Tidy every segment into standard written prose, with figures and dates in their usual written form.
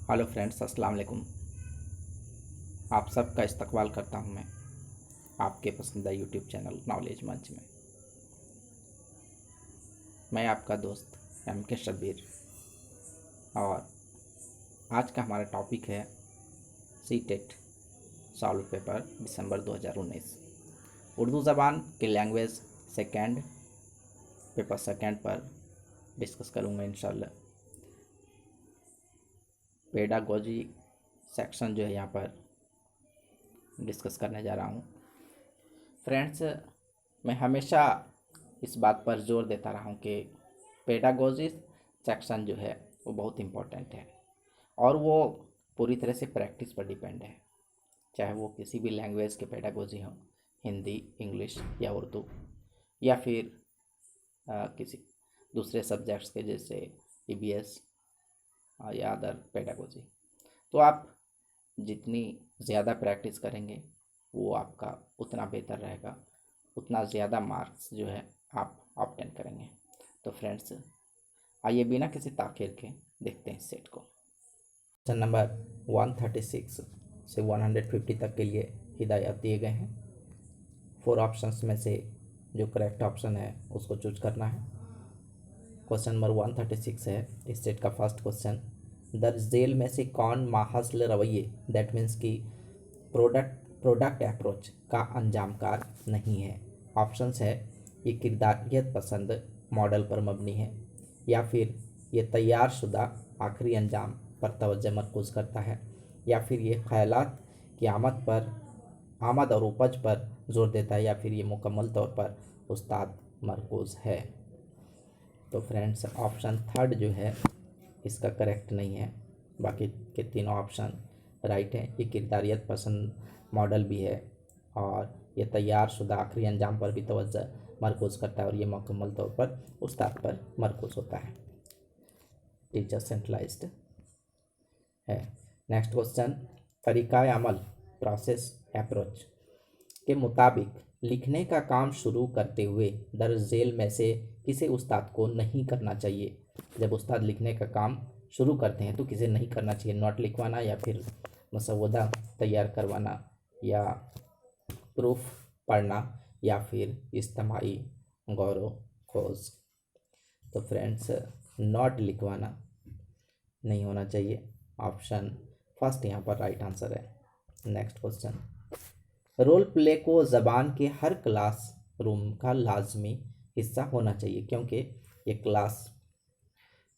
Hello friends, अस्सलाम वालेकुम। आप सबका इस्तकबाल करता हूं मैं आपके पसंदीदा यूट्यूब चैनल नॉलेज मंच में। मैं आपका दोस्त MK शब्बीर और आज का हमारा टॉपिक है सीटेट सॉल्व पेपर दिसंबर 2019 उर्दू ज़बान के लैंग्वेज सेकेंड पेपर सेकेंड पर डिस्कस करूँगा इंशाल्लाह। पेडागोजी सेक्शन जो है यहाँ पर डिस्कस करने जा रहा हूँ। फ्रेंड्स, मैं हमेशा इस बात पर जोर देता रहा हूँ कि पेडागोजी सेक्शन जो है वो बहुत इम्पोर्टेंट है और वो पूरी तरह से प्रैक्टिस पर डिपेंड है। चाहे वो किसी भी लैंग्वेज के पेडागोजी हो, हिंदी, इंग्लिश या उर्दू, या फिर किसी दूसरे सब्जेक्ट्स के जैसे EBS या अदर पेडागोजी। तो आप जितनी ज़्यादा प्रैक्टिस करेंगे वो आपका उतना बेहतर रहेगा, उतना ज़्यादा मार्क्स जो है आप ऑब्टेन करेंगे। तो फ्रेंड्स, आइए बिना किसी ताख़ीर के देखते हैं सेट को। क्वेश्चन नंबर 136 से 150 तक के लिए हिदायत दिए गए हैं। 4 ऑप्शंस में से जो करेक्ट ऑप्शन है उसको चूज करना है। क्वेश्चन नंबर 136 है इस सेट का फर्स्ट क्वेश्चन, दर्ज झेल में से कौन माहसल रवैये दैट मीन्स कि प्रोडक्ट अप्रोच का अंजामकार नहीं है। ऑप्शंस है ये किरदारियत पसंद मॉडल पर मबनी है, या फिर ये तैयार शुदा आखिरी अंजाम पर तवज्जो मरकूज़ करता है, या फिर ये ख्यालात की आमद और उपज पर जोर देता है, या फिर ये मुकम्मल तौर पर उस्ताद मरकूज़ है। तो फ्रेंड्स, ऑप्शन थर्ड जो है इसका करेक्ट नहीं है। बाकी के तीनों ऑप्शन राइट हैं। ये किरदारियत पसंद मॉडल भी है और ये तैयार शुदा आखिरी अंजाम पर भी तवज्जो मरकूज़ करता है और ये मुकम्मल तौर पर उस्ताद पर मरकूज़ होता है, टीचर सेंट्रलाइज्ड है। नेक्स्ट क्वेश्चन, तरीक़ा अमल प्रोसेस अप्रोच के मुताबिक लिखने का काम शुरू करते हुए दर्ज झेल में से किसे उस्ताद को नहीं करना चाहिए। जब उस्ताद लिखने का काम शुरू करते हैं तो किसे नहीं करना चाहिए, नोट लिखवाना या फिर मसौदा तैयार करवाना या प्रूफ पढ़ना या फिर इज्तिमाई गौर खोज। तो फ्रेंड्स, नोट लिखवाना नहीं होना चाहिए। ऑप्शन फर्स्ट यहाँ पर राइट आंसर है। नेक्स्ट क्वेश्चन, रोल प्ले को ज़बान के हर क्लास रूम का लाजमी हिस्सा होना चाहिए क्योंकि ये क्लास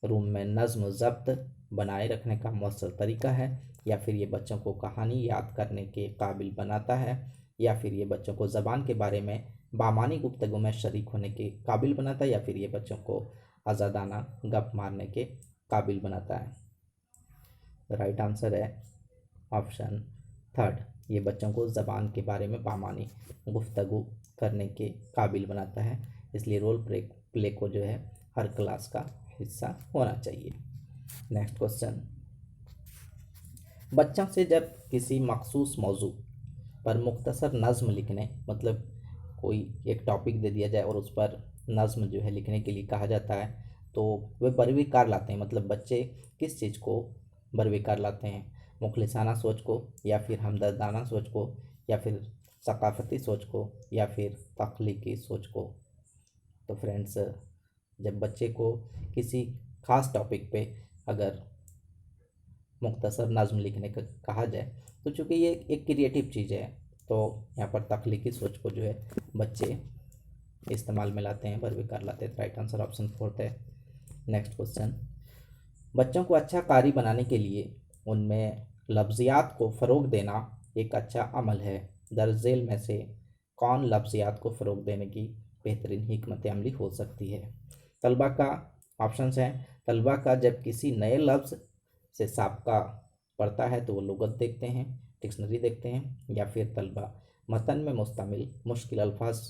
रूम में नज़्म ज़ब्त बनाए रखने का मौसर तरीका है, या फिर ये बच्चों को कहानी याद करने के काबिल बनाता है, या फिर ये बच्चों को ज़बान के बारे में बामानी गुफ्तगू में शरीक होने के काबिल बनाता है, या फिर ये बच्चों को आज़ादाना गप मारने के काबिल बनाता है। राइट आंसर है ऑप्शन थर्ड, ये बच्चों को ज़बान के बारे में बामानी गुफ्तगू करने के काबिल बनाता है, इसलिए रोल प्ले को जो है हर क्लास का हिस्सा होना चाहिए। नेक्स्ट क्वेश्चन, बच्चों से जब किसी मखसूस मौजू पर मुख्तसर नज़्म लिखने, मतलब कोई एक टॉपिक दे दिया जाए और उस पर नज़्म जो है लिखने के लिए कहा जाता है, तो वे बरविकार लाते हैं। मतलब बच्चे किस चीज़ को बरविकार लाते हैं, मुखलिसाना सोच को, या फिर हमदर्दाना सोच को, या फिर सकाफ़ती सोच को, या फिर तख्लीकी सोच को। तो फ्रेंड्स, जब बच्चे को किसी ख़ास टॉपिक पे अगर मुख्तसर नज़्म लिखने का कहा जाए तो चूँकि ये एक क्रिएटिव चीज़ है, तो यहाँ पर तख्लीकी सोच को जो है बच्चे इस्तेमाल में लाते हैं, बरविकार लाते हैं। राइट आंसर ऑप्शन फोर्थ है। नेक्स्ट क्वेश्चन, बच्चों को अच्छा कारी बनाने के लिए उनमें लफ्ज़ियात को फ़रोग़ देना एक अच्छा अमल है। दर्ज झेल में से कौन लफ्ज़ियात को फ़रोग़ देने की बेहतरीन हिकमत अमली हो सकती है। तलबा का ऑप्शंस हैं, तलबा का जब किसी नए लफ्ज़ से साबका पढ़ता है तो वो लुगत देखते हैं, डिक्शनरी देखते हैं, या फिर तलबा मतन में मुस्तमिल मुश्किल अल्फाज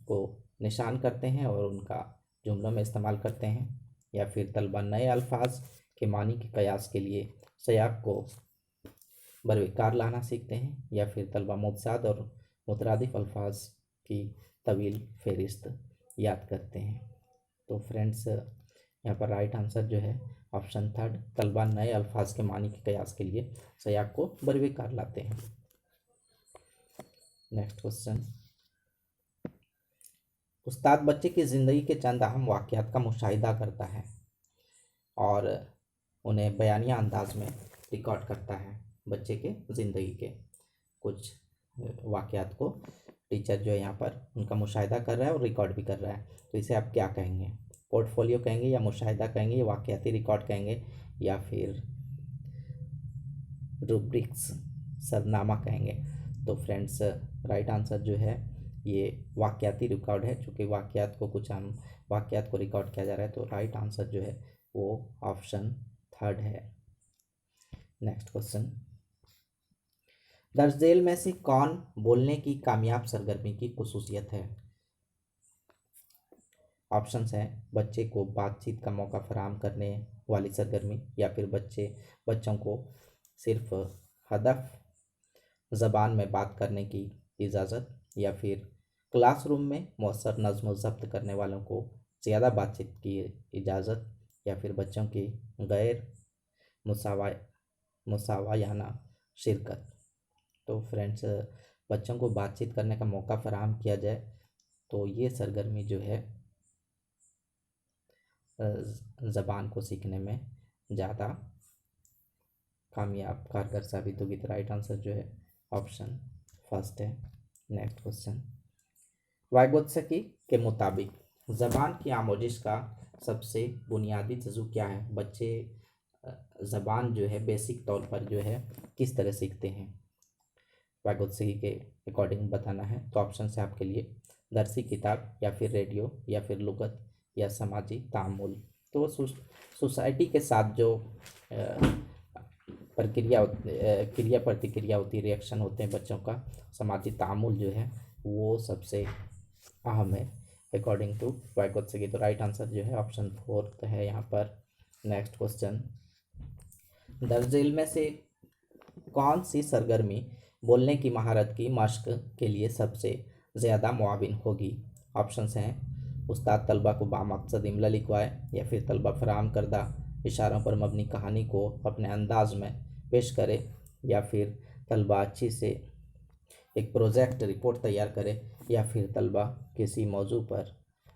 को निशान करते हैं और उनका जुमलों में इस्तेमाल करते हैं, या फिर तलबा नए अल्फाज के मानी के कयास के लिए सयाक को बरविकार लाना सीखते हैं, या फिर तलबा मुतसाद और मुतरादिफ अल्फाज की तवील फहरिस्त याद करते हैं। तो फ्रेंड्स, यहाँ पर राइट आंसर जो है ऑप्शन थर्ड, तलबा नए अल्फाज के मानी के कयास के लिए सयाक को बरवेकार लाते हैं। नेक्स्ट क्वेश्चन, उस्ताद बच्चे की ज़िंदगी के चंद अहम वाक़यात का मुशाहिदा करता है और उन्हें बयानिया अंदाज में रिकॉर्ड करता है। बच्चे के ज़िंदगी के कुछ वाक़यात को टीचर जो है यहाँ पर उनका मुशाहिदा कर रहा है और रिकॉर्ड भी कर रहा है, तो इसे आप क्या कहेंगे? पोर्टफोलियो कहेंगे या मुशाहिदा कहेंगे या वाक़याती रिकॉर्ड कहेंगे या फिर रूब्रिक्स सरनामा कहेंगे? तो फ्रेंड्स राइट आंसर जो है ये वाक़याती रिकॉर्ड है, चूँकि वाक़यात को कुछ हम वाक़यात को रिकॉर्ड किया जा रहा है, तो राइट आंसर जो है वो ऑप्शन थर्ड है। नेक्स्ट क्वेश्चन, दर्ज झेल में से कौन बोलने की कामयाब सरगर्मी की खुसूसियत है? ऑप्शंस हैं बच्चे को बातचीत का मौका फराहम करने वाली सरगर्मी, या फिर बच्चों को सिर्फ हदफ ज़बान में बात करने की इजाज़त, या फिर क्लासरूम में मौसर नज़्म व ज़ब्त करने वालों को ज़्यादा बातचीत की इजाज़त, या फिर बच्चों की गैर मुसावा मुसावायाना शिरकत। तो फ्रेंड्स बच्चों को बातचीत करने का मौका फराहम किया जाए तो ये सरगर्मी जो है ज़बान को सीखने में ज़्यादा कामयाब कारगर साबित होगी। तो राइट आंसर जो है ऑप्शन फर्स्ट है। नेक्स्ट क्वेश्चन, वाइगोत्स्की के मुताबिक ज़बान की आमोजिश का सबसे बुनियादी जज़ू क्या है? बच्चे ज़बान जो है बेसिक तौर पर जो है किस तरह सीखते हैं? वाइगोत्स्की के अकॉर्डिंग बताना है। तो ऑप्शन है आपके लिए दरसी किताब, या फिर रेडियो, या फिर लुगत, या समाजी तामुल। तो सोसाइटी के साथ जो क्रिया प्रतिक्रिया होती है, रिएक्शन होते हैं बच्चों का, समाजी तामुल जो है वो सबसे अहम है अकॉर्डिंग टू वाइगोत्स्की। तो राइट आंसर जो है ऑप्शन फोर्थ है यहाँ पर। नेक्स्ट क्वेश्चन, दर्ज झेल में से कौन सी सरगर्मी बोलने की महारत की मश्क के लिए सबसे ज़्यादा मुआविन होगी? ऑप्शंस हैं उस्ताद तलबा को बामकसद इमला लिखवाए, या फिर तलबा फराहम करदा इशारों पर मबनी कहानी को अपने अंदाज में पेश करे, या फिर तलबा अच्छी से एक प्रोजेक्ट रिपोर्ट तैयार करे, या फिर तलबा किसी मौजू पर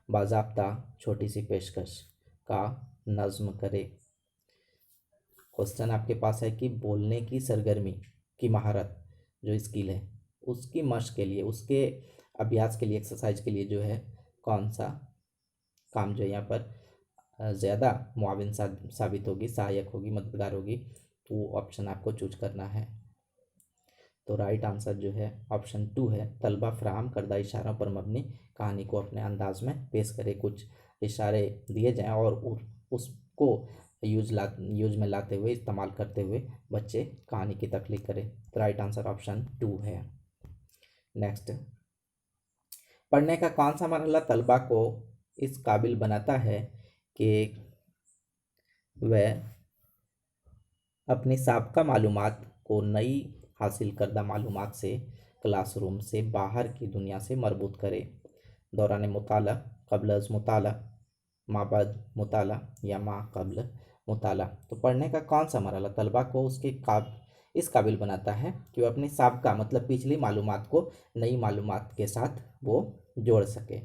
बाज़ाब्ता छोटी सी पेशकश का नज़्म करे। क्वेश्चन आपके पास है कि बोलने की सरगर्मी की महारत जो स्किल है उसकी मश्क के लिए, उसके अभ्यास के लिए, एक्सरसाइज के लिए जो है कौन सा काम जो है यहाँ पर ज़्यादा मुआविन साबित होगी, सहायक होगी, मददगार होगी? तो वो ऑप्शन आपको चूज करना है। तो राइट आंसर जो है ऑप्शन टू है, तलबा फराहम करदा इशारों पर मबनी कहानी को अपने अंदाज में पेश करे। कुछ इशारे दिए जाएं और उसको यूज में लाते हुए, इस्तेमाल करते हुए बच्चे कहानी की तख्लीक करें। तो राइट आंसर ऑप्शन टू है। नेक्स्ट, पढ़ने का कौन सा मरहला तलबा को इस काबिल बनाता है कि वह अपनी साबका मालूमात को नई हासिल करदा मालूमात से क्लासरूम से बाहर की दुनिया से मरबूत करे? दौरान मुताला, क़ब्ल अज़ मुताला, माबद मुताला, या मा क़ब्ल मुताला। तो पढ़ने का कौन सा मरहला तलबा को इस काबिल बनाता है कि वो अपनी साबका मतलब पिछली मालूमात को नई मालूमात के साथ वो जोड़ सके?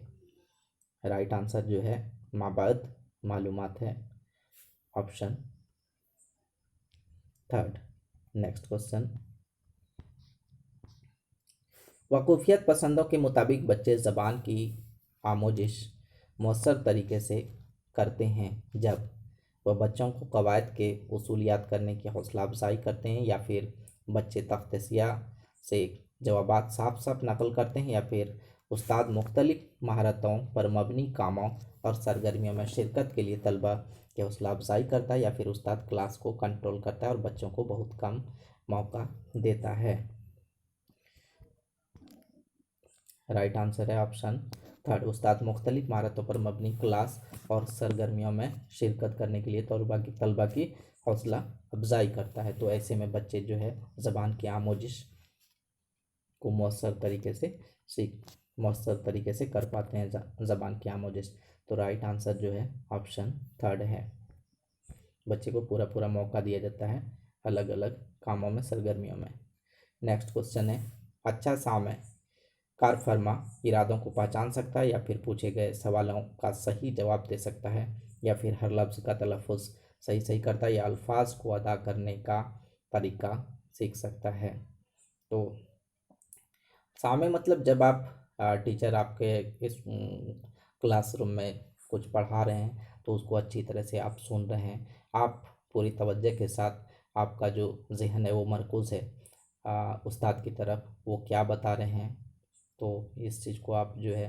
राइट आंसर जो है माबद मालूमात है, ऑप्शन थर्ड। नेक्स्ट क्वेश्चन, वकूफ़ियत पसंदों के मुताबिक बच्चे ज़बान की आमोजिश मौसर तरीके से करते हैं जब वह बच्चों को कवायद के उसूल याद करने की हौसला अफजाई करते हैं, या फिर बच्चे तख्त सियाह से जवाबात साफ साफ नकल करते हैं, या फिर उस्ताद मुख्तलिफ महारतों पर मबनी कामों और सरगर्मियों में शिरकत के लिए तलबा की हौसला अफजाई करता है, या फिर उस्ताद क्लास को कंट्रोल करता है और बच्चों को बहुत कम मौका देता है? राइट आंसर है ऑप्शन थर्ड, उस्ताद मुख्तलिफ महारतों पर मबनी क्लास और सरगर्मियों में शिरकत करने के लिए तलबा की हौसला अफजाई करता है। तो ऐसे में बच्चे जो है ज़बान की आमोजिश को मौसर तरीके से कर पाते हैं ज़बान की आमोजिश। तो राइट आंसर जो है ऑप्शन थर्ड है। बच्चे को पूरा पूरा मौका दिया जाता है अलग अलग कामों में, सरगर्मियों में। नेक्स्ट क्वेश्चन है, अच्छा सामय कार फरमा इरादों को पहचान सकता है या फिर पूछे गए सवालों का सही जवाब दे सकता है या फिर हर लफ्ज़ का तलफ़ुज़ सही सही करता है या अल्फाज को अदा करने का तरीका सीख सकता है। तो सामय मतलब जब आप टीचर आपके इस क्लासरूम में कुछ पढ़ा रहे हैं तो उसको अच्छी तरह से आप सुन रहे हैं, आप पूरी तवज्जो के साथ, आपका जो ज़हन है वो मरकूज़ है उस्ताद की तरफ, वो क्या बता रहे हैं, तो इस चीज़ को आप जो है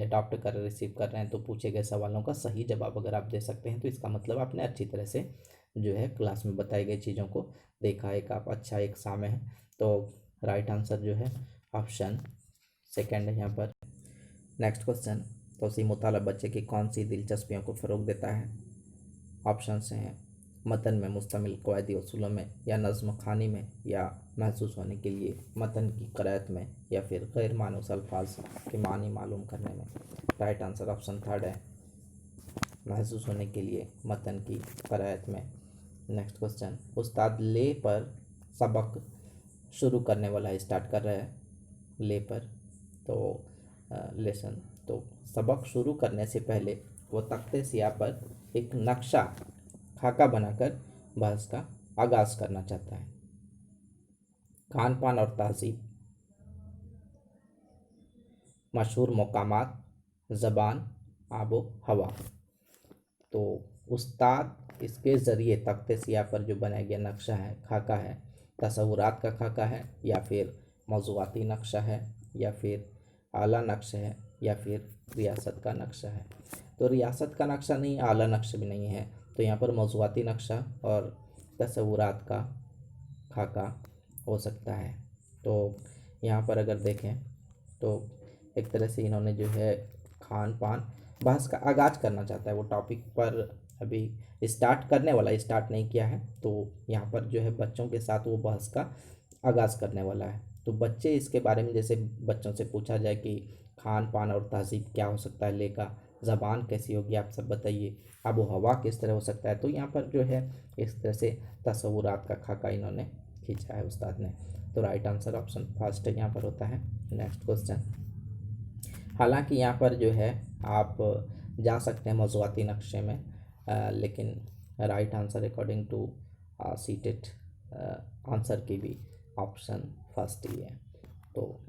एडॉप्ट कर रिसीव कर रहे हैं। तो पूछे गए सवालों का सही जवाब अगर आप दे सकते हैं तो इसका मतलब आपने अच्छी तरह से जो है क्लास में बताई गई चीज़ों को देखा, एक आप अच्छा एक सामय है। तो राइट आंसर जो है ऑप्शन सेकंड है यहाँ पर। नेक्स्ट क्वेश्चन, तौसीह मुताला बच्चे की कौन सी दिलचस्पियों को फ़रोग देता है? ऑप्शन हैं मतन में मुश्तमिल क़वायदी उसूलों में, या नज़्म ख़ानी में, या महसूस होने के लिए मतन की क़राअत में, या फिर गैर मानूस अल्फाज के मानी मालूम करने में। राइट आंसर ऑप्शन थर्ड है, महसूस होने के लिए मतन की क़राअत में। नेक्स्ट क्वेश्चन, उस्ताद ले पर सबक शुरू करने वाला स्टार्ट कर रहा है ले पर, तो लेसन, तो सबक शुरू करने से पहले वो तख्ते सियाह पर एक नक्शा खाका बनाकर बहस का आगाज़ करना चाहता है। खान पान और तहज़ीब, मशहूर मकामात, ज़बान, आबो हवा। तो उस्ताद इसके ज़रिए तख्ते सियाह पर जो बनाया गया नक्शा है, खाका है, तसव्वुरात का खाका है, या फिर मौज़ूआती नक्शा है, या फिर आला नक्शा है, या फिर रियासत का नक्शा है। तो रियासत का नक्शा नहीं, आला नक्शा भी नहीं है, तो यहाँ पर मौज़ूआती नक्शा और तसव्वुरात का खाका हो सकता है। तो यहाँ पर अगर देखें तो एक तरह से इन्होंने जो है खान पान बहस का आगाज़ करना चाहता है, वो टॉपिक पर अभी स्टार्ट करने वाला, स्टार्ट नहीं किया है, तो यहाँ पर जो है बच्चों के साथ वो बहस का आगाज़ करने वाला है। तो बच्चे इसके बारे में, जैसे बच्चों से पूछा जाए कि खान पान और तहज़ीब क्या हो सकता है लेका, ज़बान कैसी होगी आप सब बताइए, आबो हवा किस तरह हो सकता है, तो यहाँ पर जो है इस तरह से तसव्वुरात का खाका इन्होंने खींचा है उस्ताद ने। तो राइट आंसर ऑप्शन फर्स्ट यहाँ पर होता है। नेक्स्ट क्वेश्चन, हालांकि यहाँ पर जो है आप जा सकते हैं मौज़ूआती नक्शे में, लेकिन right answer according to cited answer की भी ऑप्शन फर्स्ट ही है। तो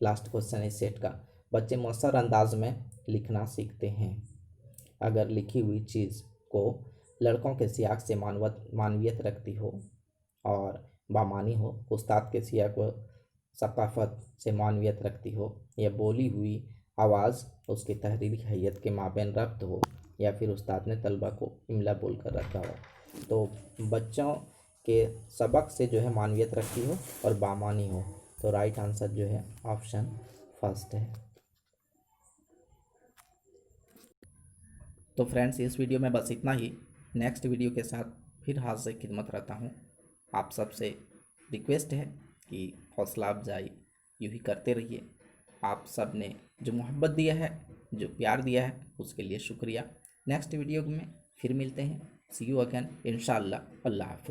लास्ट क्वेश्चन इस सेट का, बच्चे मौसर अंदाज में लिखना सीखते हैं। अगर लिखी हुई चीज़ को लड़कों के सियाक से मानवियत रखती हो और बामानी हो, उस्ताद के सियाक को सकाफ़त से मानवियत रखती हो, या बोली हुई आवाज़ उसकी तहरीरी हैयत के माबैन रब्त हो, या फिर उस्ताद ने तलबा को इमला बोल कर रखा हो। तो बच्चों के सबक से जो है मानवियत रखती हो और बामानी हो, तो राइट आंसर जो है ऑप्शन फर्स्ट है। तो फ्रेंड्स, इस वीडियो में बस इतना ही। नेक्स्ट वीडियो के साथ फिर हाजिर खिदमत रहता हूँ। आप सबसे रिक्वेस्ट है कि हौसला अफजाई यूँ ही करते रहिए। आप सब ने जो मोहब्बत दिया है, जो प्यार दिया है, उसके लिए शुक्रिया। नेक्स्ट वीडियो में फिर मिलते हैं। सी यू अगेन इंशाअल्लाह। अल्लाह हाफ़िज़।